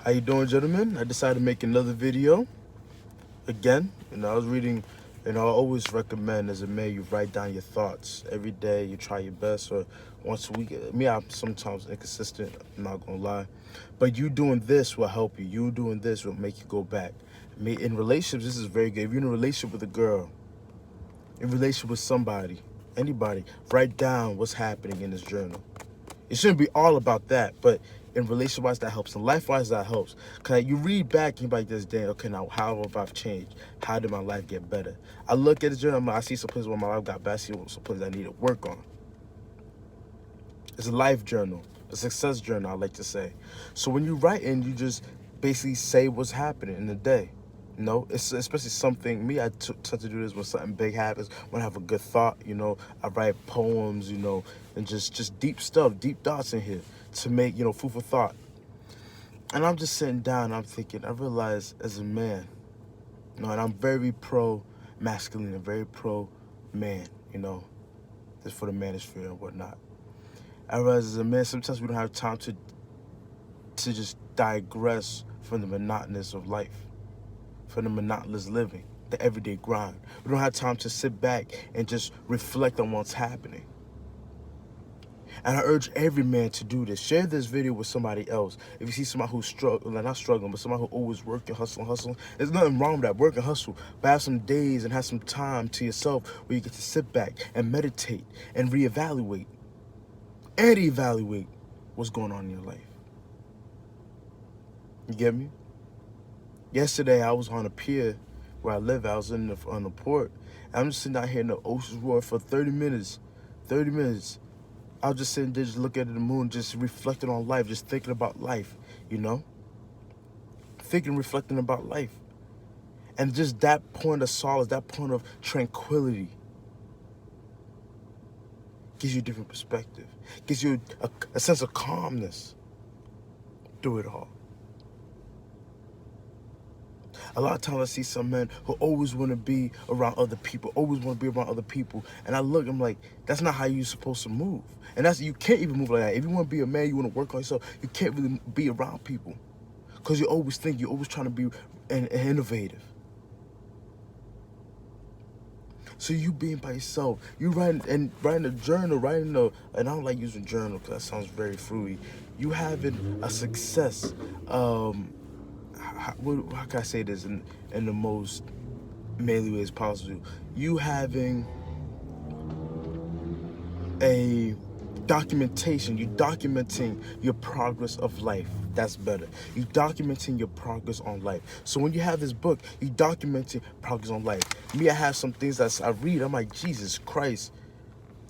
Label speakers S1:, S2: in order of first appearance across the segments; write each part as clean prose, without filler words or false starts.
S1: How you doing, gentlemen? I decided to make another video again. I was reading, I always recommend as a man you write down your thoughts every day. You try your best, or once a week. Me, I'm sometimes inconsistent. I'm not gonna lie, but you doing this will help you. You doing this will make you go back. Me in relationships, this is very good. If you're in a relationship with a girl, in a relationship with somebody, anybody, write down what's happening in this journal. It shouldn't be all about that, but in relationship-wise, that helps. And life-wise, that helps. Because you read back and you're like, this day, okay, now how have I changed? How did my life get better? I look at the journal, I see some places where my life got better, I see some places I need to work on. It's a life journal, a success journal, I like to say. So when you write in, you just basically say what's happening in the day. It's especially something, me, I tend to do this when something big happens, when I have a good thought, I write poems, and just deep stuff, deep thoughts in here to make, food for thought. And I'm just sitting down, I'm thinking, I realize as a man, and I'm very pro-masculine and very pro-man, just for the manosphere and whatnot. I realize as a man, sometimes we don't have time to just digress from the monotonous of life, from the monotonous living, the everyday grind. We don't have time to sit back and just reflect on what's happening. And I urge every man to do this. Share this video with somebody else. If you see somebody who's not struggling, but somebody who always working, hustling, there's nothing wrong with that. Work and hustle. But have some days and have some time to yourself where you get to sit back and meditate and reevaluate and evaluate what's going on in your life. You get me? Yesterday, I was on a pier where I live. I was on the port. And I'm just sitting out here in the ocean's roar for 30 minutes. 30 minutes. I was just sitting there, just looking at the moon, just reflecting on life, just thinking about life, reflecting about life. And just that point of solace, that point of tranquility gives you a different perspective, gives you a sense of calmness through it all. A lot of times I see some men who always want to be around other people, And I look, I'm like, that's not how you're supposed to move. And you can't even move like that. If you want to be a man, you want to work on yourself, you can't really be around people. Because you're always trying to be innovative. So you being by yourself, you writing a journal, and I don't like using journal because that sounds very fruity. You having a success, how can I say this in the most manly ways possible? You having a documentation, you documenting your progress of life. That's better. You documenting your progress on life. So when you have this book, you documenting progress on life. Me, I have some things that I read. I'm like, Jesus Christ.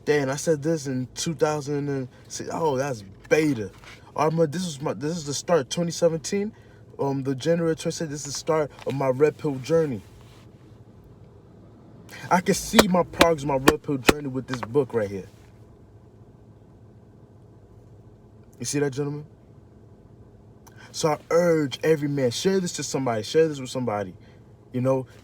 S1: Damn, I said this in 2006. Oh, that's beta. This is the start, 2017. The January 26th, this is the start of my red pill journey. I can see my progress, my red pill journey with this book right here. You see that, gentlemen? So I urge every man, share this to somebody, share this with somebody.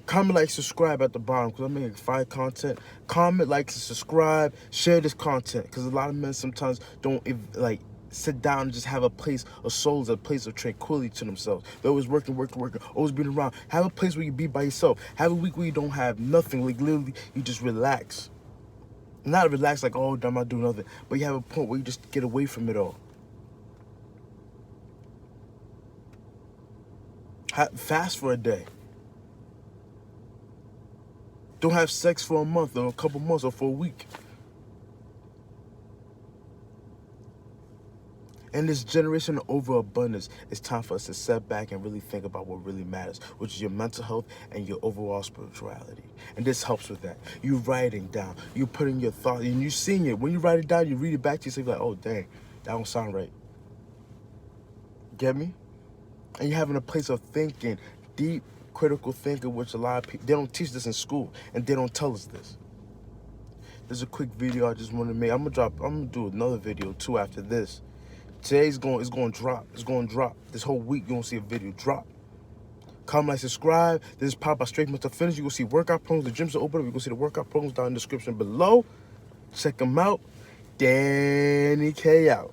S1: Comment, like, subscribe at the bottom because I'm making fire content. Comment, like, subscribe, share this content because a lot of men sometimes don't sit down and just have a place of souls, a place of tranquility to themselves. They're always working, always being around. Have a place where you be by yourself. Have a week where you don't have nothing, like literally you just relax. Not relax like, oh, I'm not doing nothing, but you have a point where you just get away from it all. Fast for a day. Don't have sex for a month or a couple months or for a week. In this generation of overabundance, it's time for us to step back and really think about what really matters, which is your mental health and your overall spirituality. And this helps with that. You writing down, you putting your thoughts, and you seeing it. When you write it down, you read it back to yourself, like, oh, dang, that don't sound right. Get me? And you're having a place of thinking, deep, critical thinking, which a lot of people, they don't teach this in school, and they don't tell us this. This is a quick video I just want to make. I'm gonna do another video too after this. Today's it's going to drop. It's going to drop. This whole week, you're going to see a video drop. Comment, like, subscribe. This is Pop by Straight Must Finish. You're going to see workout programs. The gyms are open up. You're going to see the workout programs down in the description below. Check them out. Dannykyoutube out.